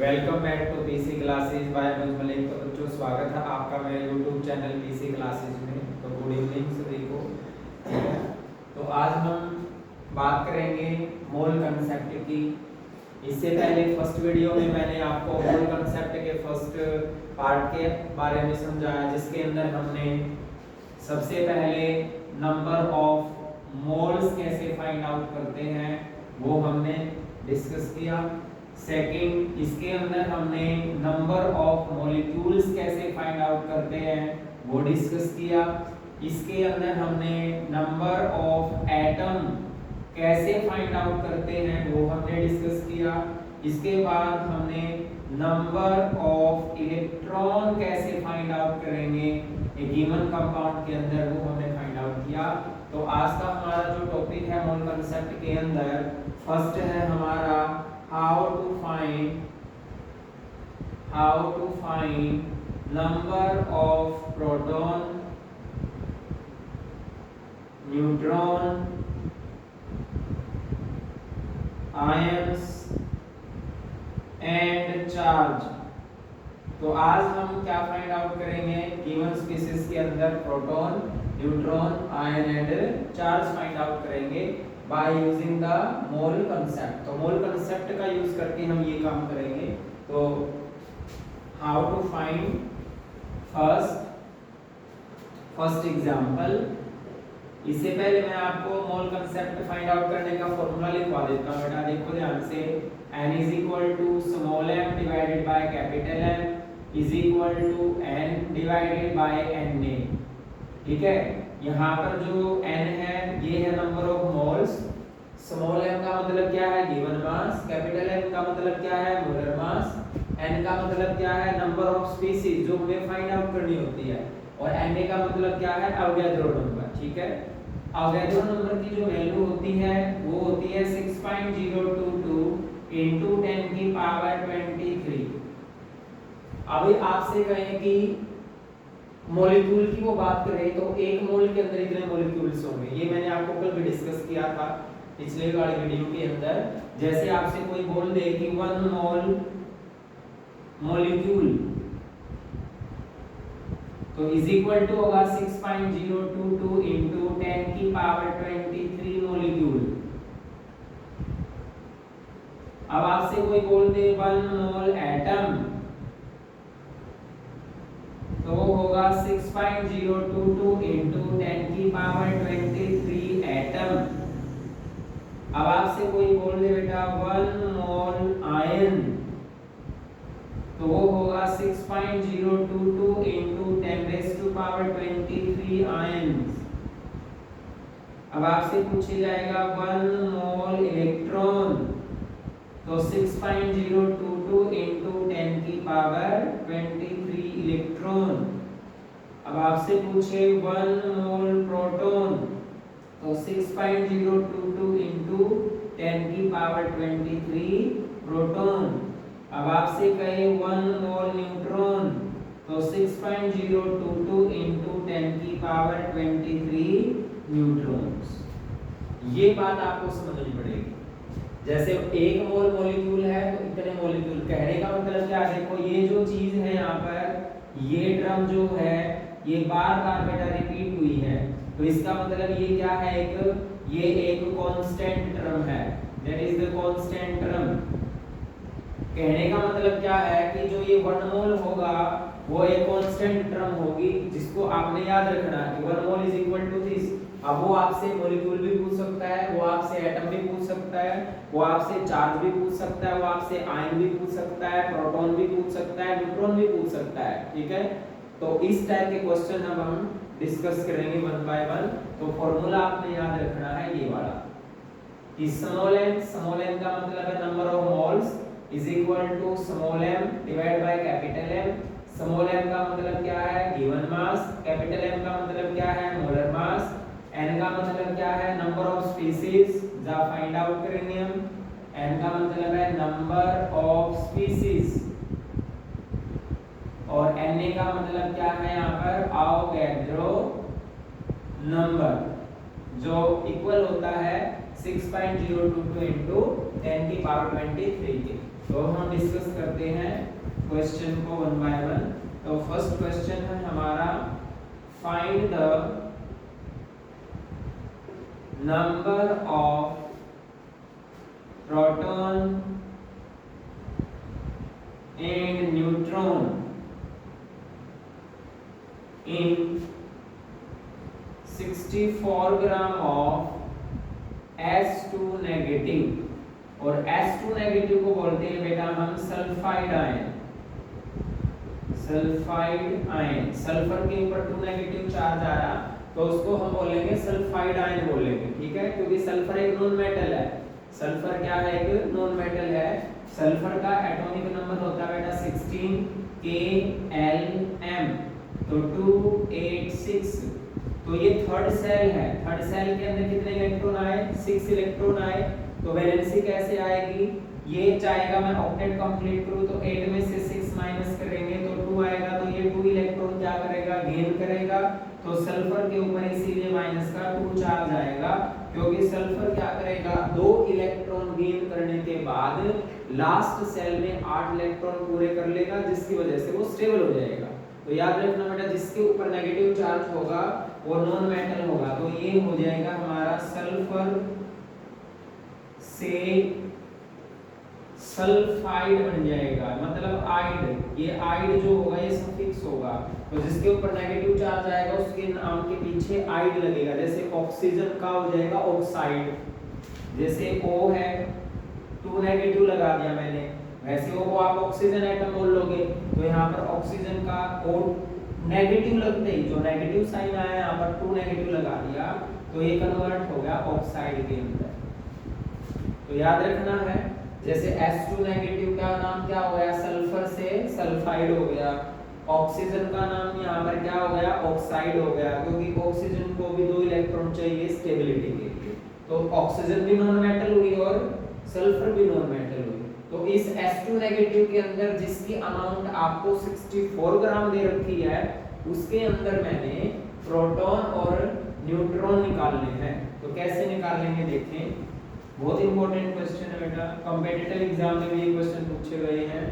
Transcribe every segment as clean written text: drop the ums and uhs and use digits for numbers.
Welcome back to PC classes by Anuj Malik. तो बच्चों स्वागत है आपका मेरे यूट्यूब चैनल पीसी क्लासेस में। तो गुड इवनिंग सभी को। ठीक है, तो आज हम बात करेंगे मोल कंसेप्ट की। इससे पहले फर्स्ट वीडियो में मैंने आपको मोल कंसेप्ट के फर्स्ट पार्ट के बारे में समझाया, जिसके अंदर हमने सबसे पहले नंबर ऑफ मोल्स कैसे फाइंड आउट करते हैं वो हमने डिस्कस किया। सेकंड, इसके अंदर हमने नंबर ऑफ मॉलिक्यूल्स कैसे फाइंड आउट करते हैं वो डिस्कस किया। इसके अंदर हमने नंबर ऑफ एटम कैसे फाइंड आउट करते हैं वो हमने डिस्कस किया। इसके बाद हमने नंबर ऑफ इलेक्ट्रॉन कैसे फाइंड आउट करेंगे एक गिवन कंपाउंड के अंदर वो हमने फाइंड आउट किया। तो आज का हमारा जो टॉपिक है मोल कंसेप्ट के अंदर फर्स्ट है हमारा how to find number of proton, neutron, ions and charge। तो आज हम क्या फाइंड आउट करेंगे गिवन स्पीशीज के अंदर proton, neutron, ion and charge find out करेंगे by using the mole concept. तो मोल कंसेप्ट का यूज करके हम ये काम करेंगे। तो how to find first example. इससे पहले मैं आपको मोल कंसेप्ट फाइंड आउट करने का फॉर्मूला लिखवा देता हूं। बेटा देखो ध्यान से, n is equal to small m divided by capital M is equal to n divided by na। ठीक है, यहाँ पर जो n है ये है number of moles. Small m का मतलब क्या है गिवन मास, कैपिटल M का मतलब क्या है मोलर मास, n का मतलब क्या है नंबर ऑफ स्पीशीज जो हमें फाइंड आउट करनी होती है, और na का मतलब क्या है अवोगाड्रो नंबर। ठीक है, अवोगाड्रो नंबर की जो वैल्यू होती है वो होती है 6.022 into 10 की पावर 23। अभी आपसे कहें कि मॉलिक्यूल की वो बात करें तो एक मोल के अंदर इतने मॉलिक्यूल्स होंगे। ये मैंने आपको कल भी डिस्कस किया था पिछले वाले वीडियो के अंदर। जैसे आपसे कोई बोल दे कि 1 मोल मॉलिक्यूल तो इज इक्वल टू होगा 6.022 into 10 की पावर 23 मॉलिक्यूल। अब आपसे कोई बोल दे 1 मोल एटम तो वो होगा 6.022 into 10 की पावर 23 एटम। अब आपसे कोई बोल दे बेटा 1 मोल आयन तो वो होगा 6.022 into 10 raised to power 23 ions. अब आपसे पूछा जाएगा 1 मोल इलेक्ट्रॉन तो 6.022 into 10 की पावर 23 इलेक्ट्रॉन। अब आपसे पूछे 1 मोल प्रोटॉन तो 6.022 into 10 की पावर 23 प्रोटॉन। अब आपसे कहे 1 मोल न्यूट्रॉन तो 6.022 into 10 की पावर 23 न्यूट्रॉन्स। ये बात आपको समझनी पड़ेगी। जैसे एक मोल मॉलिक्यूल है तो इतने मॉलिक्यूल, कहने का मतलब क्या है, देखो ये जो चीज है यहाँ पर ये टर्म जो है ये बार बार बेटा रिपीट हुई है, तो इसका मतलब ये क्या है ये एक कांस्टेंट टर्म है, that is the constant term. कहने का मतलब क्या है कि जो ये 1 मोल होगा वो एक कांस्टेंट टर्म होगी जिसको आपने याद रखना है कि 1 mole is equal to this. अब वो आपसे मॉलिक्यूल भी पूछ सकता है, वो आपसे एटम भी पूछ सकता है, वो आपसे चार्ज भी पूछ सकता है, वो आपसे आयन भी पूछ सकता है, प्रोटॉन भी पूछ सकता है, न्यूट्रॉन भी पूछ सकता है। ठीक है, तो इस टाइप के क्वेश्चन अब हम डिस्कस करेंगे वन बाय वन। तो फॉर्मूला आपने याद रखना है ये वाला कि स्मॉल m का मतलब है number of moles is equal to small m divide by capital M। Small m का मतलब क्या है गिवन मास, कैपिटल M का मतलब क्या है मोलर मास, n का मतलब क्या है नंबर ऑफ स्पीशीज जा फाइंड आउट करेंगे हम। n का मतलब है नंबर ऑफ स्पीशीज और na का मतलब क्या है यहाँ पर अवोगाड्रो नंबर जो इक्वल होता है 6.022 into 10 की पावर 23 के। तो हम डिस्कस करते हैं क्वेश्चन को वन बाय वन। तो फर्स्ट क्वेश्चन है हमारा, find the number of proton and neutron in 64 gram of S2 negative. और S2 नेगेटिव को बोलते हैं बेटा हम sulphide ion. Sulphide ion, sulphur के ऊपर 2 नेगेटिव चार्ज आया तो उसको हम बोलेंगे सल्फाइड आयन बोलेंगे, ठीक है, क्योंकि सल्फर एक नॉन मेटल है। सल्फर क्या है? एक नॉन मेटल है। सल्फर का एटॉमिक नंबर होता है बेटा 16 KLm, तो 286। तो ये थर्ड सेल है। थर्ड सेल के अंदर कितने इलेक्ट्रॉन आए? 6 इलेक्ट्रॉन आए। तो वैलेंसी कैसे आएगी? ये चाहेगा मैं ऑक्टेट कंप्लीट करूं तो 8 में से 6 माइनस करेंगे तो 2 आएगा। तो ये 2 इलेक्ट्रॉन क्या करेगा? गेन करेगा। तो सल्फर के ऊपर इसीलिए माइनस का 2 चार्ज आएगा, क्योंकि सल्फर क्या करेगा? 2 इलेक्ट्रॉन गेन करने के बाद लास्ट सेल में 8 इलेक्ट्रॉन पूरे कर लेगा, जिसकी वजह से वो स्टेबल हो जाएगा। तो याद रखना बेटा, जिसके ऊपर नेगेटिव चार्ज होगा वो नॉन मेटल होगा। तो ये हो जाएगा हमारा सल्फर से सल्फाइड बन जाएगा, मतलब आइड। ये आइड जो होगा ये सफिक्स होगा, तो जिसके ऊपर नेगेटिव चार्ज आएगा उसके नाम के पीछे आइड लगेगा। जैसे ऑक्सीजन का हो जाएगा ऑक्साइड। जैसे O है, 2 नेगेटिव लगा दिया मैंने, वैसे वो आप ऑक्सीजन एटम बोल लोगे। तो यहाँ पर ऑक्सीजन का O नेगेटिव लगते ही, जो नेगेटिव साइन आया यहाँ पर 2 नेगेटिव लगा दिया, तो ये कन्वर्ट हो गया ऑक्साइड के अंदर। तो याद रखना है, जैसे S2 नेगेटिव का नाम क्या हो गया? सल्फर से सल्फाइड हो गया। ऑक्सीजन का नाम यहाँ पर क्या हो गया? ऑक्साइड हो गया, क्योंकि ऑक्सीजन को भी 2 इलेक्ट्रॉन चाहिए स्टेबिलिटी के लिए। तो ऑक्सीजन भी नॉन मेटल हुई और सल्फर भी नॉन मेटल हुई। तो इस S2 नेगेटिव के अंदर जिसकी अमाउंट आपको 64 ग्राम दे रखी है, उसके अंदर मैंने प्रोटॉन और न्यूट्रॉन निकालने हैं। तो कैसे निकालेंगे देखें, बहुत इंपॉर्टेंट क्वेश्चन है बेटा, कॉम्पिटिटिव एग्जाम में भी ये क्वेश्चन पूछे गए हैं।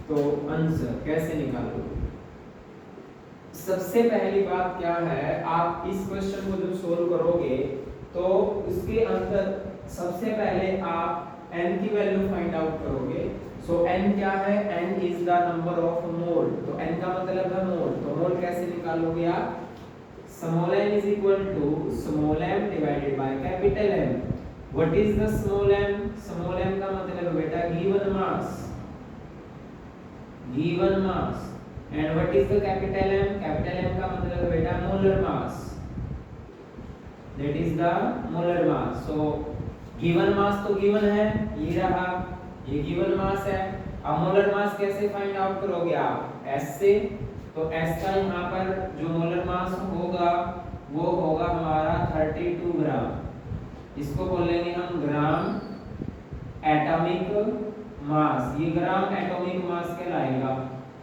तो आंसर कैसे निकालोगे? सबसे पहली बात क्या है, आप इस क्वेश्चन को जब सोल्व करोगे तो उसके अंदर सबसे पहले आप n की वैल्यू फाइंड आउट करोगे। सो n क्या है? n is the number of mole. तो n का मतलब है मोल। तो मोल कैसे निकालोगे आप? Small m is equal to small m divided by capital M। What is the small m? Small m का मतलब बेटा given mass, given mass. And what is the capital M? Capital M का मतलब बेटा molar mass, that is the molar mass. So given mass तो given है, ये रहा, ये गिवन मास है। अब मोलर मास कैसे फाइंड आउट करोगे आप? S से। तो S का यहाँ पर जो मोलर मास होगा वो होगा हमारा 32 ग्राम। इसको बोलेंगे हम ग्राम एटॉमिक मास। ये ग्राम एटॉमिक मास कहलाएगा।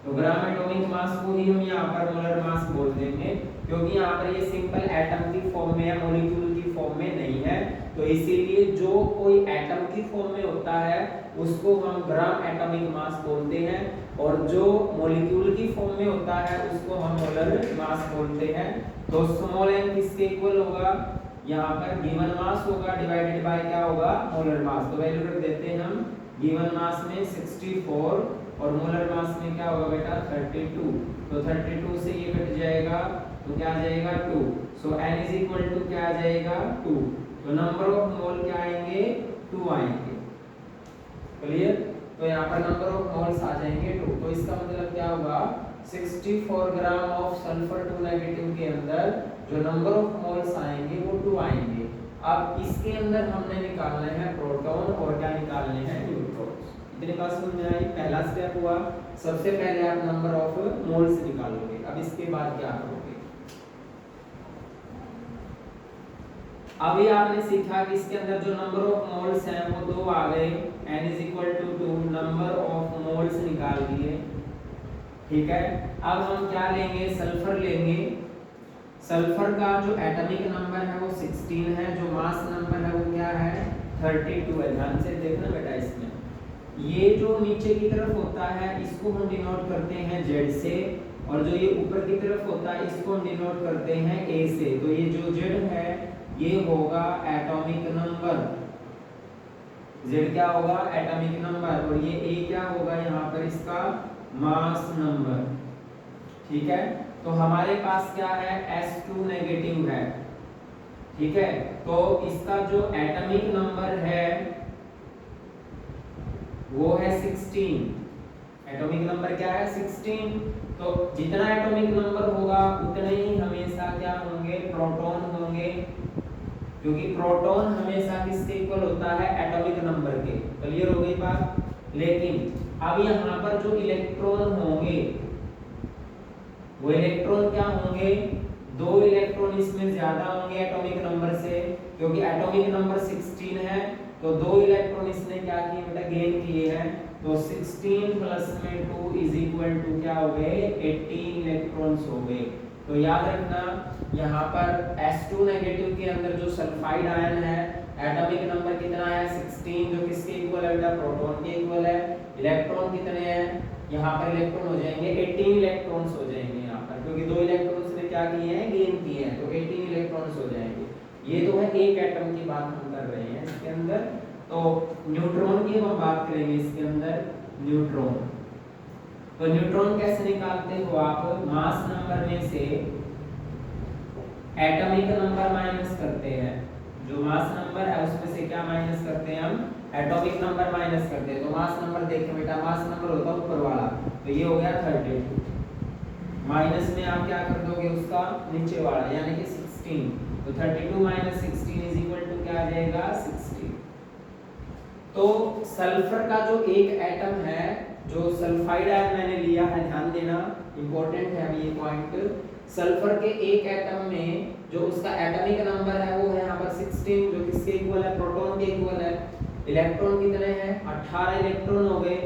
तो ग्राम एटॉमिक मास को ही हम यहाँ पर मोलर मास बोल देंगे, क्योंकि यहाँ पर ये सिंपल एटम की फॉर्म में या मॉलिक्यूल की फॉर्म में नहीं है। तो इसीलिए जो कोई एटम की फॉर्म में होता है उसको हम ग्राम एटॉमिक मास बोलते हैं, और जो मॉलिक्यूल की फॉर्म में होता है उसको हम मोलर मास बोलते हैं। तो स्मॉल m किसके इक्वल होगा? यहाँ पर गिवन मास होगा डिवाइडेड बाय क्या होगा? Molar mass. तो वैल्यू रख देते हैं हम, गिवन मास में 64 और मोलर मास में क्या होगा बेटा? 32। तो 32 से ये कट जाएगा तो क्या आ जाएगा? 2। सो n इज इक्वल टू क्या आ जाएगा? 2। तो नंबर ऑफ मोल क्या आएंगे? 2 आएंगे। क्लियर? तो यहाँ पर नंबर ऑफ मोल्स आ जाएंगे 2। तो इसका मतलब क्या होगा? 64 ग्राम ऑफ सल्फर 2 नेगेटिव के अंदर जो नंबर ऑफ मोल्स आएंगे वो 2 आएंगे। अब इसके अंदर हमने निकालने हैं प्रोटॉन और क्या निकालने हैं? न्यूट्रॉन्स। इतनी बात समझ में आई? पहला स्टेप हुआ, सबसे पहले आप नंबर ऑफ मोल्स निकालोगे। अब इसके बाद क्या करोगे? अभी आपने सीखा कि इसके अंदर जो नंबर ऑफ मोल्स हैं वो 2 आ गए, n is equal to 2, number of moles निकाल दिए। ठीक है, अब हम क्या लेंगे? सल्फर लेंगे। सल्फर का जो एटॉमिक नंबर है वो 16 है, जो मास नंबर है वो क्या है 32 है। ध्यान से देखना बेटा, इसमें ये जो नीचे की तरफ होता है इसको हम डिनोट करते हैं Z से, और जो ये ऊपर की तरफ होता है इसको हम डिनोट करते हैं A से। तो ये जो Z है ये होगा एटॉमिक नंबर, Z क्या होगा एटॉमिक नंबर, और ये A क्या होगा यहाँ पर इसका मास नंबर। ठीक है, तो हमारे पास क्या है S2 नेगेटिव है। ठीक है, तो इसका जो एटॉमिक नंबर है वो है 16। एटॉमिक नंबर क्या है 16। तो जितना एटॉमिक नंबर होगा उतने ही हमेशा क्या होंगे प्रोटॉन होंगे, क्योंकि प्रोटॉन हमेशा किसके इक्वल होता है एटॉमिक नंबर के। क्लियर हो गई बात। लेकिन अब यहाँ पर जो इलेक्ट्रॉन होंगे वो इलेक्ट्रॉन क्या होंगे, 2 इलेक्ट्रॉन इसमें ज्यादा होंगे एटॉमिक नंबर से, क्योंकि एटॉमिक नंबर 16 है तो 2 इलेक्ट्रॉन इसने क्या किए बेटा गेन किए हैं। तो 16 प्लस में 2 इज इक्वल टू क्या हो गए 18 इलेक्ट्रॉन्स हो गए। तो याद रखना यहाँ पर S2 नेगेटिव के अंदर जो सल्फाइड आयन है एटॉमिक नंबर कितना है 16, जो किसके इक्वल है बेटा प्रोटॉन के इक्वल है। इलेक्ट्रॉन कितने हैं यहाँ पर, इलेक्ट्रॉन हो जाएंगे 18 इलेक्ट्रॉन्स हो जाएंगे यहाँ पर, क्योंकि 2 इलेक्ट्रॉन्स ने क्या किए हैं गेन किए हैं, तो 18 इलेक्ट्रॉन्स हो जाएंगे। ये तो है एक एटम की बात हम कर रहे हैं इसके अंदर। तो न्यूट्रॉन की हम बात करेंगे इसके अंदर। न्यूट्रॉन, तो न्यूट्रॉन कैसे निकालते हो आप, मास नंबर में से एटॉमिक नंबर माइनस करते हैं, जो मास नंबर है उसमें से क्या माइनस करते हैं हम एटॉमिक नंबर माइनस करते हैं। तो मास नंबर देखिए बेटा, मास नंबर होता है ऊपर वाला, तो ये हो गया 32, माइनस में आप क्या कर दोगे उसका नीचे वाला यानी कि 16, तो 32 माइनस 16 इज इक्वल टू क्या आ जाएगा 16। तो सल्फर का जो एक एटम है, जो सल्फाइड आयन मैंने लिया है, ध्यान देना इंपॉर्टेंट है अभी ये पॉइंट। सल्फर के एक एटम में जो उसका एटॉमिक नंबर है वो है यहाँ पर 16, जो किसके इक्वल है प्रोटॉन के इक्वल है। इलेक्ट्रॉन कितने हैं 18 इलेक्ट्रॉन हो गए,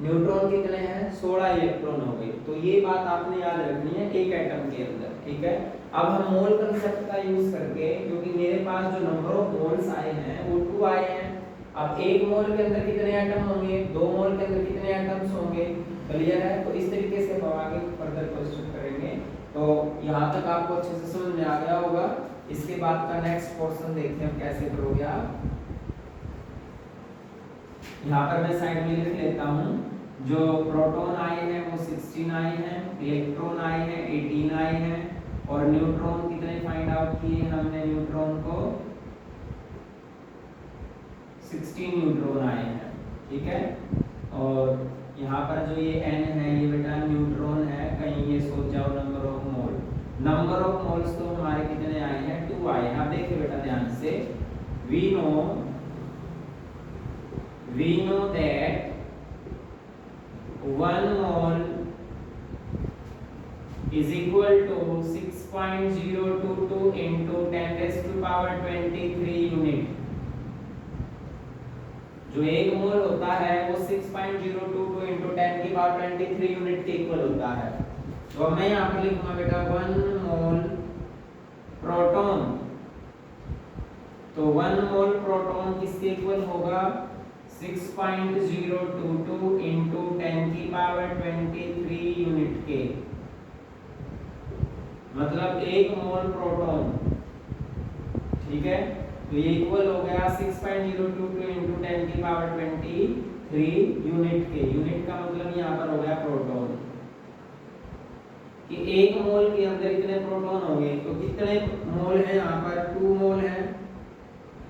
न्यूट्रॉन कितने हैं 16 इलेक्ट्रॉन हो गए। तो ये बात आपने याद रखनी है एक एटम के अंदर। ठीक है, अब हम मोल कंसेप्ट का यूज करके, क्योंकि मेरे पास जो नंबर ऑफ मोल्स आए हैं वो 2 आए हैं। अब एक मोल के अंदर कितने एटम होंगे, 2 मोल के अंदर कितने एटम्स होंगे। क्लियर है, तो इस तरीके से हम आगे फर्दर क्वेश्चन करेंगे। तो यहाँ तक आपको अच्छे से समझ में आ गया होगा। इसके बाद का नेक्स्ट पोर्शन देखते हैं हम कैसे करोगे आप। यहाँ पर मैं साइड में लिख लेता हूँ, जो प्रोटॉन आए हैं वो 16 आए हैं, इलेक्ट्रॉन आए हैं 18 आए हैं, और न्यूट्रॉन कितने फाइंड आउट किए हमने, न्यूट्रॉन को 16 न्यूट्रॉन आए हैं। ठीक है, और यहाँ पर जो ये n है ये बेटा न्यूट्रॉन है, कहीं ये सोच जाओ number of mole. Number of moles तो हमारे कितने आए हैं 2 आए हैं। अब देखिए बेटा ध्यान से, we know that 1 mole is equal to 6.022 into 10⁻23 unit. जो एक मोल होता है वो 6.022 into 10⁻23 यूनिट के इक्वल होता है। तो अब मैं यहाँ पर लिखूंगा बेटा 1 मोल प्रोटॉन, तो 1 मोल प्रोटॉन किसके इक्वल होगा 6.022 into 10⁻23 यूनिट के, मतलब एक मोल प्रोटॉन। ठीक है, तो ये इक्वल हो गया 6.022 into 10⁻23 यूनिट के। यूनिट का मतलब यहाँ पर हो गया प्रोटॉन, कि एक मोल के अंदर कितने प्रोटॉन होंगे। तो कितने मोल हैं यहाँ पर 2 मोल हैं,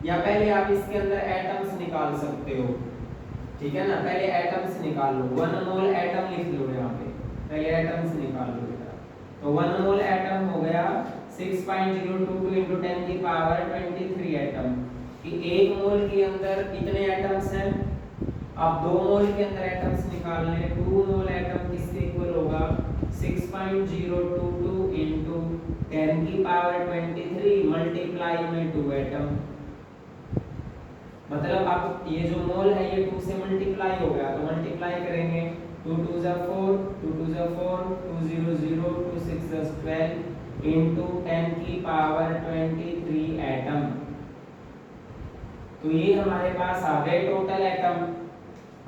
या पहले आप इसके अंदर एटम्स निकाल सकते हो। ठीक है ना, पहले एटम्स निकाल लो, 1 मोल एटम लिख लो यहाँ पे, पहले एटम्स निकाल लो बेटा। तो 1 मोल एटम हो गया 6.022 into 10⁻23 एटम, कि एक मोल के अंदर कितने एटम्स हैं। अब 2 मोल के अंदर एटम्स निकालने, 2 मोल एटम किसके इक्वल होगा 6.022 into 10⁻23 मल्टीप्लाई में 2 एटम, मतलब आप ये जो मोल है ये 2 से मल्टीप्लाई हो गया, तो मल्टीप्लाई करेंगे 2 2 4, 2 2 4, 2 0 0, 2 6 12, इंटू 10 की पावर 23 एटम। तो ये हमारे पास आ गए टोटल एटम।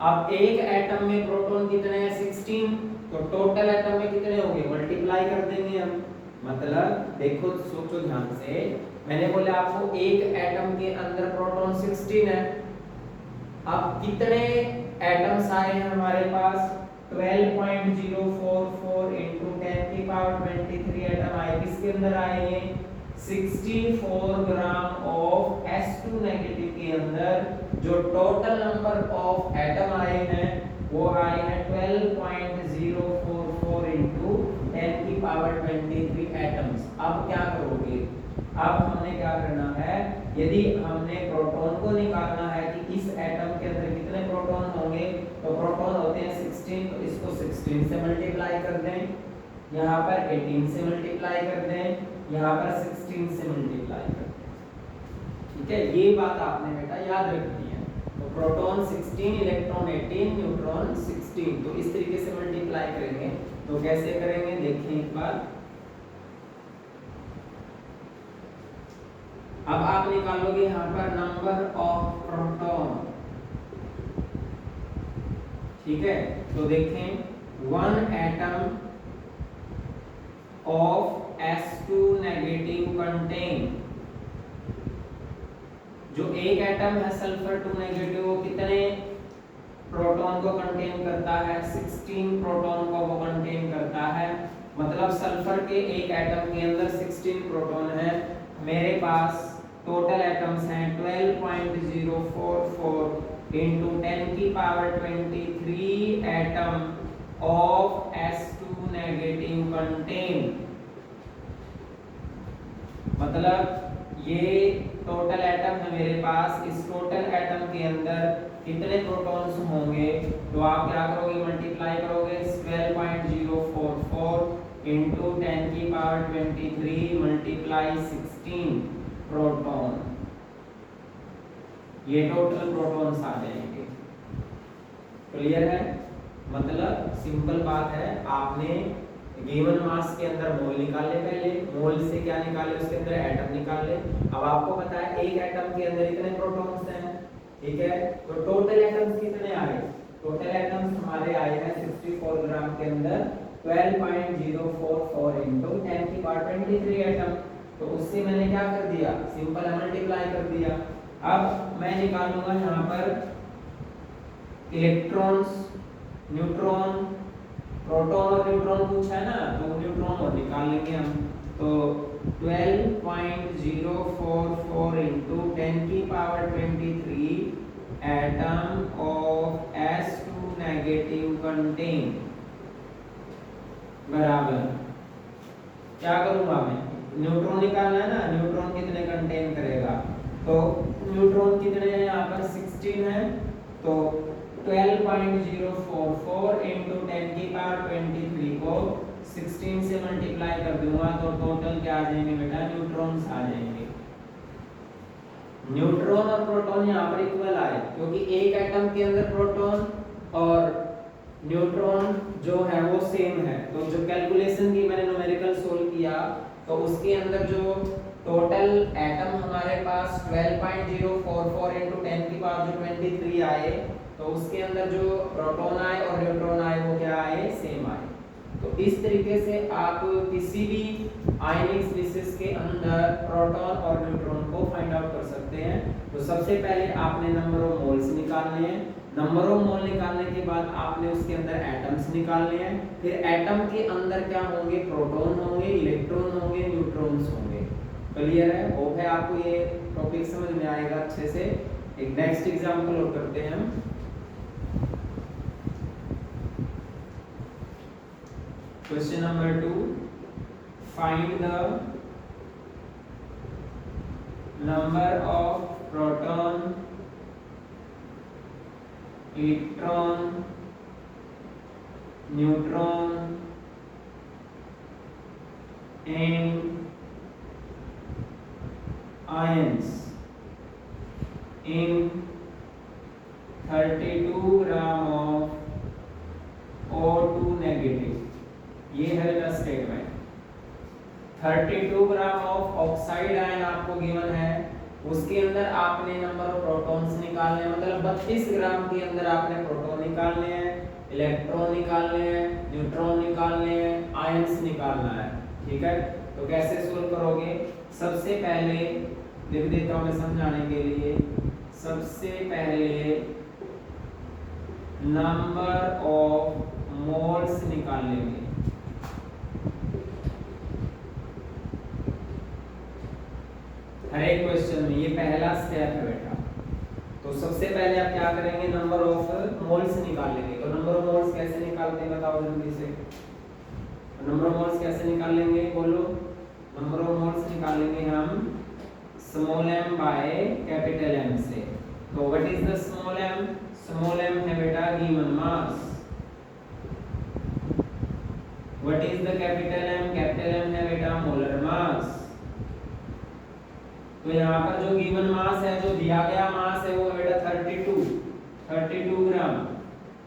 अब एक एटम में प्रोटॉन कितने हैं 16, तो टोटल एटम में कितने होंगे मल्टीप्लाई कर देंगे हम। मतलब देखो सोचो ध्यान से, मैंने बोला आपको एक एटम के अंदर प्रोटॉन 16 है। अब कितने एटम्स आए हैं हमारे पास 12.044 into 10 की पावर 23 एटम आए। किसके अंदर आए ये 64 ग्राम ऑफ S2 नेगेटिव के अंदर जो टोटल नंबर ऑफ एटम आए हैं वो आए हैं 12.044 into 10 की पावर 23 एटम्स। अब क्या करोगे, अब हमने क्या करना है, यदि हमने प्रोटॉन को निकालना है कि इस एटम के अंदर कितने प्रोटॉन होंगे, तो प्रोटॉन होते हैं 16, तो इसको 16 से मल्टीप्लाई कर दें, यहाँ पर 18 से मल्टीप्लाई कर दें, यहाँ पर 16 से मल्टीप्लाई कर दें। ठीक है, ये बात आपने बेटा याद रखनी है। तो प्रोटॉन 16, इलेक्ट्रॉन 18, न्यूट्रॉन 16, तो इस तरीके से मल्टीप्लाई करेंगे। तो कैसे करेंगे देखिए एक बार। अब आप निकालोगे यहाँ पर नंबर ऑफ प्रोटॉन। ठीक है, तो देखें 1 atom of S2 negative contain, जो एक एटम है सल्फर 2 नेगेटिव वो कितने प्रोटॉन को कंटेन करता है 16 प्रोटॉन को वो कंटेन करता है। मतलब सल्फर के एक एटम के अंदर 16 प्रोटॉन है। मेरे पास टोटल एटम्स हैं 12.044 into 10 की power 23 atom of S2 negative contain. मतलब ये टोटल एटम है मेरे पास, इस टोटल एटम के अंदर कितने प्रोटॉन्स होंगे, तो आप क्या करोगे मल्टीप्लाई करोगे 12.044 into 10 की पावर 23 मल्टीप्लाई 16 प्रोटॉन, ये टोटल प्रोटॉन्स आ जाएंगे। क्लियर है, मतलब सिंपल बात है। आपने गिवन मास के अंदर मोल निकाले, पहले मोल से क्या निकाले उसके अंदर एटम निकाले। अब आपको पता है एक एटम के अंदर इतने प्रोटॉन्स हैं, ठीक है, तो टोटल एटम्स कितने आए, टोटल एटम्स हमारे आए हैं 64 ग्राम के अंदर 12.044 into 10 की पावर 23 एटम। तो उससे मैंने क्या कर दिया, सिंपल मल्टीप्लाई कर दिया। अब मैं निकालूंगा यहाँ पर इलेक्ट्रॉन्स, न्यूट्रॉन, प्रोटॉन और न्यूट्रॉन पूछा है ना, तो न्यूट्रॉन और निकाल लेंगे हम। तो 12.044 into 10 की power 23 atom of S2 negative contain बराबर क्या करूंगा मैं, न्यूट्रॉन निकालना है ना, न्यूट्रॉन कितने कंटेन करेगा, तो न्यूट्रॉन कितने हैं यहाँ पर 16 है, तो 12.044 into 10 की पावर 23 को 16 से मल्टीप्लाई कर दूंगा, तो टोटल क्या आ जाएंगे बेटा, न्यूट्रॉन्स आ जाएंगे। न्यूट्रॉन और प्रोटॉन यहाँ पर इक्वल आए, क्योंकि एक एटम के अंदर प्रोटॉन और न्यूट्रॉन जो है वो सेम है। तो जो कैलकुलेशन की मैंने न्यूमेरिकल सोल्व किया, तो उसके अंदर जो टोटल एटम हमारे पास 12.044 into 10 की पावर जो 23 आए, तो उसके अंदर जो प्रोटॉन आए और न्यूट्रॉन आए वो क्या आए, सेम आए। तो इस तरीके से आप किसी भी आयनिक स्पीशीज के अंदर प्रोटॉन और न्यूट्रॉन को फाइंड आउट कर सकते हैं। तो सबसे पहले आपने नंबर ऑफ मोल्स निकालने हैं, नंबर ऑफ मोल निकालने के बाद आपने उसके अंदर एटम्स निकालने हैं, फिर एटम के अंदर क्या होंगे, प्रोटॉन होंगे, इलेक्ट्रॉन होंगे, न्यूट्रॉन्स होंगे। क्लियर है, होप है आपको ये टॉपिक समझ में आएगा अच्छे से। एक नेक्स्ट एग्जांपल और करते हैं हम। Question number 2, find the number of proton, electron, neutron and ions in 32 gram of O2 negative. ये है मेरा statement. 32 gram of oxide ion आपको गिवन है, उसके अंदर आपने नंबर ऑफ प्रोटॉन्स निकालने हैं, मतलब 32 ग्राम के अंदर आपने प्रोटॉन निकालने हैं, इलेक्ट्रॉन निकालने हैं, न्यूट्रॉन निकालने हैं, आयंस निकालना है। ठीक है, तो कैसे सोल्व करोगे? सबसे पहले लिख देता हूं मैं समझाने के लिए। सबसे पहले नंबर ऑफ मोल्स निकाल लेंगे। हर एक क्वेश्चन में ये पहला स्टेप है बेटा। तो सबसे पहले आप क्या करेंगे? नंबर ऑफ मोल्स निकाल लेंगे। तो नंबर ऑफ मोल्स कैसे निकालते हैं बताओ जल्दी से। नंबर ऑफ मोल्स कैसे निकाल लेंगे बोलो? नंबर ऑफ मोल्स निकालेंगे हम small m by capital M से। तो what is the small m? Small m है बेटा given mass. What is the capital M? Capital M है बेटा मोलर मास। तो यहाँ पर जो गिवन मास है, जो दिया गया मास है वो है बेटा 32 ग्राम।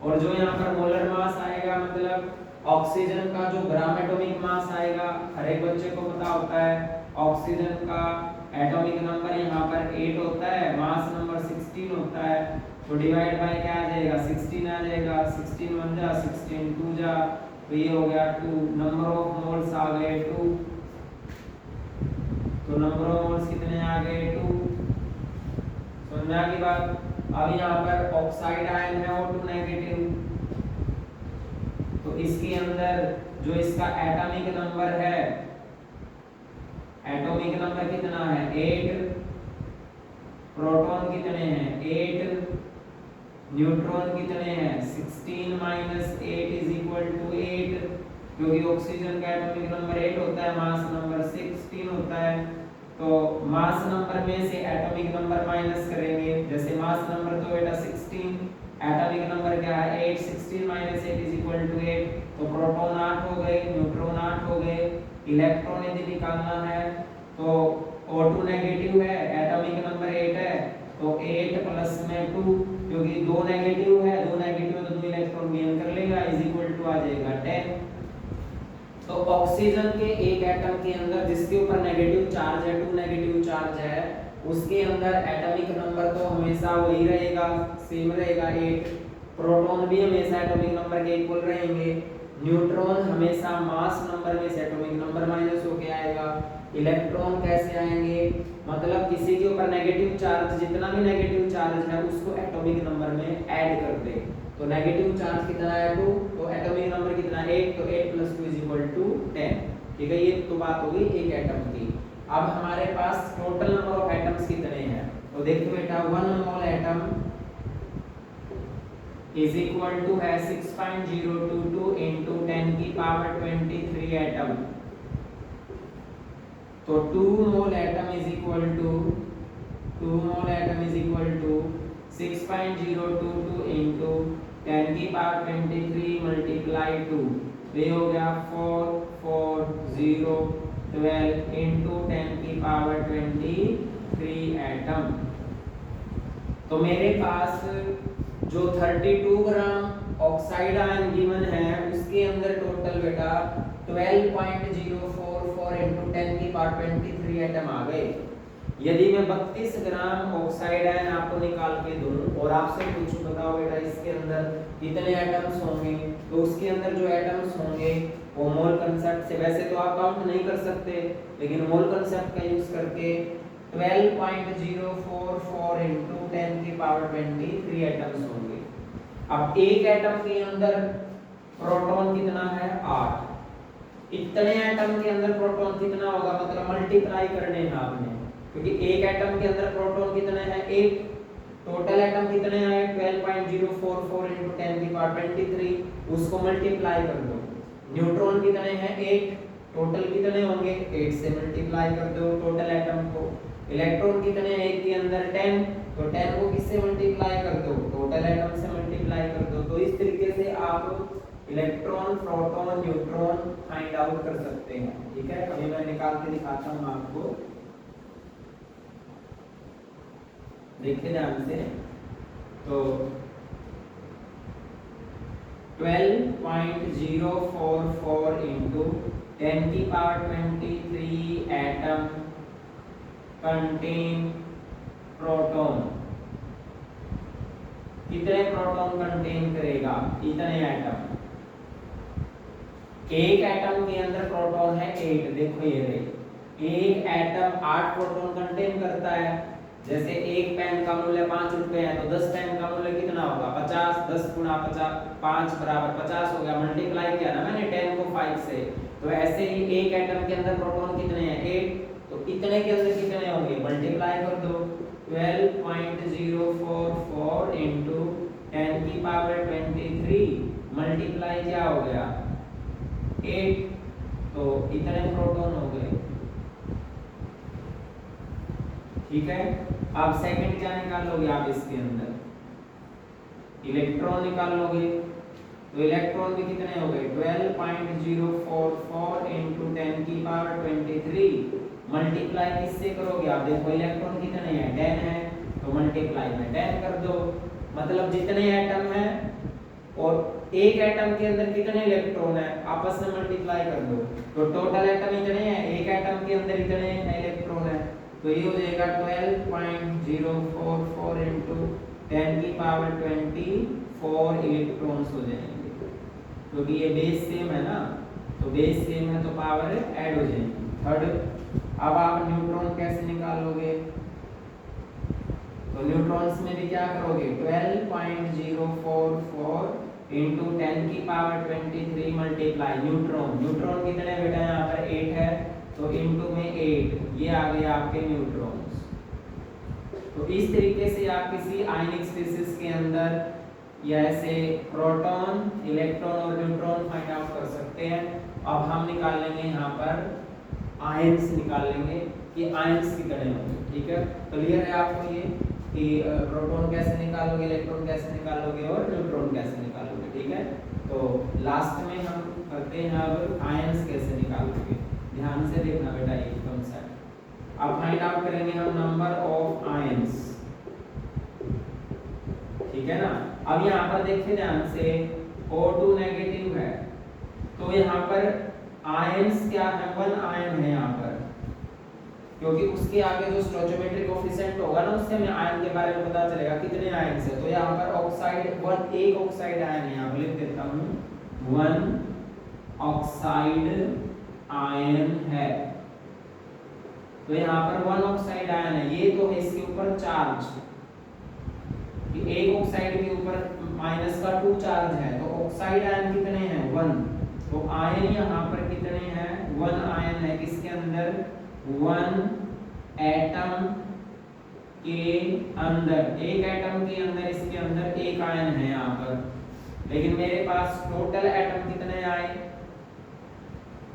और जो यहाँ पर मोलर मास आएगा मतलब ऑक्सीजन का जो ग्राम एटॉमिक मास आएगा, हर एक बच्चे को पता होता है ऑक्सीजन का एटॉमिक नंबर यहाँ पर 8 होता है, मास नंबर 16 होता है। तो डिवाइड बाय क्या आ जाएगा? 16 आ जाएगा। 16 1 जा, 16 2 जा, तो ये हो गया 2। नंबर ऑफ मोल्स आ गए 2। तो नंबर ऑफ मोल्स कितने आ गए? 2। समझा की बात? अब यहाँ पर ऑक्साइड आयन है O2 नेगेटिव, तो इसके अंदर जो इसका एटॉमिक नंबर है, एटॉमिक नंबर कितना है? 8। प्रोटॉन कितने हैं? 8। न्यूट्रॉन कितने हैं? 16 माइनस 8 इज इक्वल टू 8, क्योंकि ऑक्सीजन का एटॉमिक नंबर 8 होता है, मास नंबर 16 होता है। तो मास नंबर में से एटॉमिक नंबर माइनस करेंगे। जैसे मास नंबर तो बेटा 16, एटॉमिक नंबर क्या है? 8। 16 माइनस 8 इज इक्वल टू 8। तो प्रोटॉन 8 हो गए, न्यूट्रॉन 8 हो गए, इलेक्ट्रॉन यदि निकालना है तो O2 नेगेटिव है, एटॉमिक नंबर 8 है, तो 8 प्लस में 2, क्योंकि 2 नेगेटिव है, 2 नेगेटिव है तो 2 इलेक्ट्रॉन गेन कर लेगा, इज इक्वल टू आ जाएगा 10। तो ऑक्सीजन के एक एटम के अंदर जिसके ऊपर नेगेटिव चार्ज है, 2 नेगेटिव चार्ज है, उसके अंदर एटॉमिक नंबर तो हमेशा वही रहेगा, सेम रहेगा 8। प्रोटॉन भी हमेशा एटॉमिक नंबर के इक्वल रहेंगे। न्यूट्रॉन हमेशा मास नंबर में से एटॉमिक नंबर माइनस होके आएगा। इलेक्ट्रॉन कैसे आएंगे? मतलब किसी के ऊपर नेगेटिव चार्ज, जितना भी नेगेटिव चार्ज है उसको एटॉमिक नंबर में ऐड कर दे। तो नेगेटिव चार्ज कितना है? 2, तो एटॉमिक नंबर कितना है? 8, तो 8 + 2 = 10। ठीक है, ये तो बात होगी एक एटम की। अब हमारे पास टोटल नंबर ऑफ एटम्स कितने हैं? तो देखो बेटा 1 mole atom is equal to है 6.022 into 10⁻23 एटम। तो 2 mole atom is equal to 6.022 into 10⁻23 multiply 2, तो ये हो गया 44012 into 10⁻23 एटम। तो मेरे पास जो 32 ग्राम ऑक्साइड आयन गिवन है उसके अंदर टोटल बेटा 12.044 into 10⁻23 एटम आ गए। यदि मैं 32 ग्राम ऑक्साइड आयन आपको निकाल के दूं और आपसे पूछूं बताओ बेटा इसके अंदर कितने एटम्स होंगे, तो उसके अंदर जो एटम्स होंगे वो मोल कंसेप्ट से, वैसे तो आप काउंट नहीं कर सकते लेकिन मोल कंसेप्ट का यूज करके 12.044 into 10⁻23 एटम्स होंगे। अब एक एटम के अंदर प्रोटॉन कितना है? 8। इतने एटम के अंदर प्रोटॉन कितना होगा? मतलब मल्टीप्लाई करने हैं आपने, क्योंकि एक एटम के अंदर प्रोटॉन कितने हैं? 8। टोटल एटम कितने हैं? 12.044 into 10⁻23, उसको मल्टीप्लाई कर दो। न्यूट्रॉन कितने हैं? 8। टोटल कितने होंगे? 8 से मल्टीप्लाई कर दो टोटल एटम को। इलेक्ट्रॉन कितने हैं एक के अंदर? 10, तो 10 को किससे मल्टीप्लाई कर दो? टोटल एटम से मल्टीप्लाई कर दो। तो इस तरीके से आप electron, proton, neutron find out कर सकते हैं। ठीक है, अभी मैं निकाल के दिखाता हूं आपको, देखिए ध्यान से। तो 12.044 into 10 की पावर 23 एटम कंटेन प्रोटॉन। कितने प्रोटॉन कंटेन करेगा? इतने एटम। एक एटम के अंदर प्रोटॉन है 8, देखो ये रही। एक एटम 8 प्रोटॉन कंटेन करता है। जैसे एक पेन का मूल्य 5 रुपए है तो 10 पेन का मूल्य कितना होगा? 50। 10 गुना 50 5 बराबर 50 हो गया। मल्टीप्लाई किया ना मैंने 10 को 5 से। तो ऐसे ही एक एटम के अंदर प्रोटॉन कितने हैं? 8। तो इतने के अंदर कितने होंगे? मल्टीप्लाई कर दो। 12.044 इंटू 10 की पावर 23 मल्टीप्लाई क्या हो गया? 8। तो इतने प्रोटॉन हो गए। ठीक है। अब सेकंड क्या निकालोगे आप इसके अंदर? इलेक्ट्रॉन निकाल लोगे। तो इलेक्ट्रॉन भी कितने हो गए? 12.044 इंटू 10 की पावर 23 मल्टीप्लाई किससे करोगे आप? देखो इलेक्ट्रॉन कितने हैं? 10 है। तो मल्टीप्लाई में 10 कर दो। मतलब जितने एटम हैं और एक एटम के अंदर कितने इलेक्ट्रॉन है आपस में मल्टीप्लाई कर दो। तो टोटल एटम इतने हैं, एक एटम के अंदर इतने इलेक्ट्रॉन है। तो ये हो जाएगा 12.044 इंटू 10 की पावर 24 इलेक्ट्रॉन्स हो जाएंगे। क्योंकि ये बेस सेम है ना, तो बेस सेम है तो पावर ऐड हो जाएगी। थर्ड, अब आप न्यूट्रॉन कैसे निकालोगे? तो न्यूट्रॉन्स में भी क्या करोगे? 12.044 इंटू 10 की पावर 23 मल्टीप्लाई न्यूट्रॉन। न्यूट्रॉन कितने बेटा? यहाँ पर 8 है तो इंटू में 8, ये आ गए आपके न्यूट्रॉन्स। तो इस तरीके से आप किसी आयनिक स्पीशीज के अंदर या ऐसे प्रोटॉन, इलेक्ट्रॉन और न्यूट्रॉन फाइंड आउट कर सकते हैं। अब हम निकाल लेंगे यहाँ पर आयंस निकाल लेंगे कि आयंस कितने होंगे। ठीक है, क्लियर है आपको ये कि प्रोटॉन कैसे निकालोगे, इलेक्ट्रॉन कैसे निकालोगे और न्यूट्रॉन कैसे निकालोगे। ठीक है, तो लास्ट में हम करते हैं अब आयंस कैसे निकालोगे। ध्यान से देखना बेटा ये कॉन्सेप्ट। अब फाइंड आउट करेंगे हम नंबर ऑफ आयंस। ठीक है ना। अब यहाँ पर देखिए ध्यान से O2 नेगेटिव है तो यहाँ पर आयंस क्या है? 1 आयन है यहाँ पर, क्योंकि उसके आगे जो स्टोइचोमेट्रिक कोएफिशिएंट होगा ना उससे हमें आयन के बारे में पता चलेगा कितने आयन है। तो यहाँ पर ऑक्साइड 1, एक ऑक्साइड आयन है। यहाँ पर लिख देता हूँ 1 ऑक्साइड आयन है। तो यहाँ पर 1 ऑक्साइड आयन है। ये तो है इसके ऊपर चार्ज, एक ऑक्साइड के ऊपर माइनस का 2 चार्ज है। तो ऑक्साइड आयन कितने हैं? 1। तो आयन यहाँ पर कितने हैं? 1 आयन है। किसके अंदर? 1 एटम के अंदर, एक एटम के अंदर, इसके अंदर एक आयन है यहाँ पर। लेकिन मेरे पास टोटल एटम कितने आए?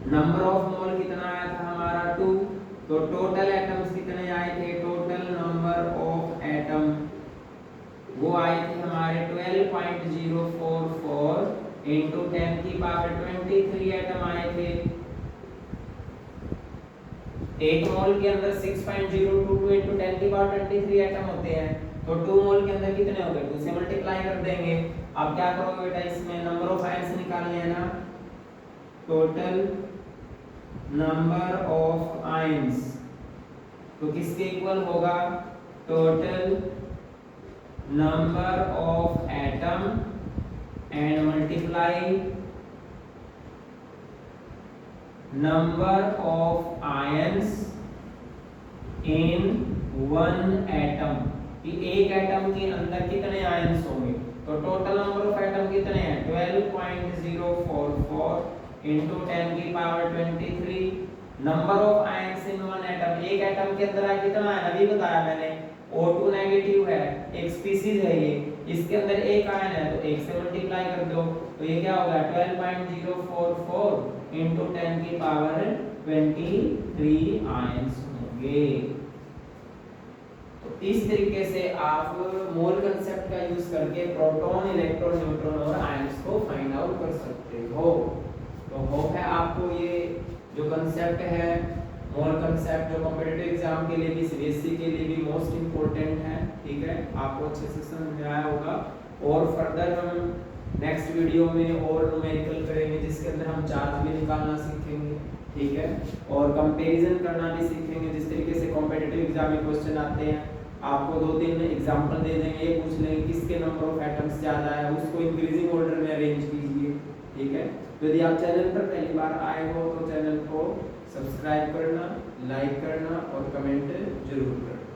नंबर ऑफ मोल कितना आया था हमारा? 2। तो टोटल एटम्स कितने आए थे? टोटल नंबर ऑफ एटम वो आए थे हमारे 12.044 इंटू 10 की पावर 23 एटम आए थे। एक मोल के अंदर 6.022 इंटू 10 की पावर 23 एटम होते हैं। तो 2 मोल के अंदर कितने हो गए? 2 से मल्टीप्लाई कर देंगे। अब क्या करोगे बेटा? इसमें नंबर ऑफ आयंस निकालने हैं ना। टोटल नंबर ऑफ आयंस तो किसके इक्वल होगा? Total number of atom and multiply number of ions in one atom। कि एक एटम के अंदर कितने आयंस होंगे? तो टोटल नंबर ऑफ एटम कितने हैं? 12.044 इंटू 10 की power 23 number of ions in one atom. एक एटम के अंदर कितना है? अभी बताया मैंने O2 नेगेटिव है, एक स्पीशीज है ये, इसके अंदर एक आयन है तो एक से मल्टीप्लाई कर दो। तो ये क्या होगा? 12.044 इंटू 10 की पावर 23 आयंस होंगे। तो इस तरीके से आप मोल कंसेप्ट का यूज करके प्रोटॉन, इलेक्ट्रॉन, न्यूट्रॉन और आयंस को फाइंड आउट कर सकते हो। तो होप है आपको ये जो कंसेप्ट है मोल कंसेप्ट, जो कॉम्पिटिटिव एग्जाम के लिए भी, सीबीएसई के लिए भी मोस्ट इंपॉर्टेंट है। ठीक है, आपको अच्छे से समझ में आया होगा। और फर्दर हम नेक्स्ट वीडियो में और न्यूमेरिकल करेंगे जिसके अंदर हम चार्ज भी निकालना सीखेंगे। ठीक है। और कंपैरिजन करना भी सीखेंगे, जिस तरीके से कॉम्पिटिटिव एग्जाम में क्वेश्चन आते हैं, आपको 2-3 एग्जांपल दे देंगे, ये पूछ लेंगे किसके नंबर ऑफ एटम्स ज़्यादा है, उसको इंक्रीजिंग ऑर्डर में अरेंज कीजिए, ठीक है। यदि आप चैनल पर पहली बार आए हो तो चैनल को सब्सक्राइब करना, लाइक करना और कमेंट जरूर करना।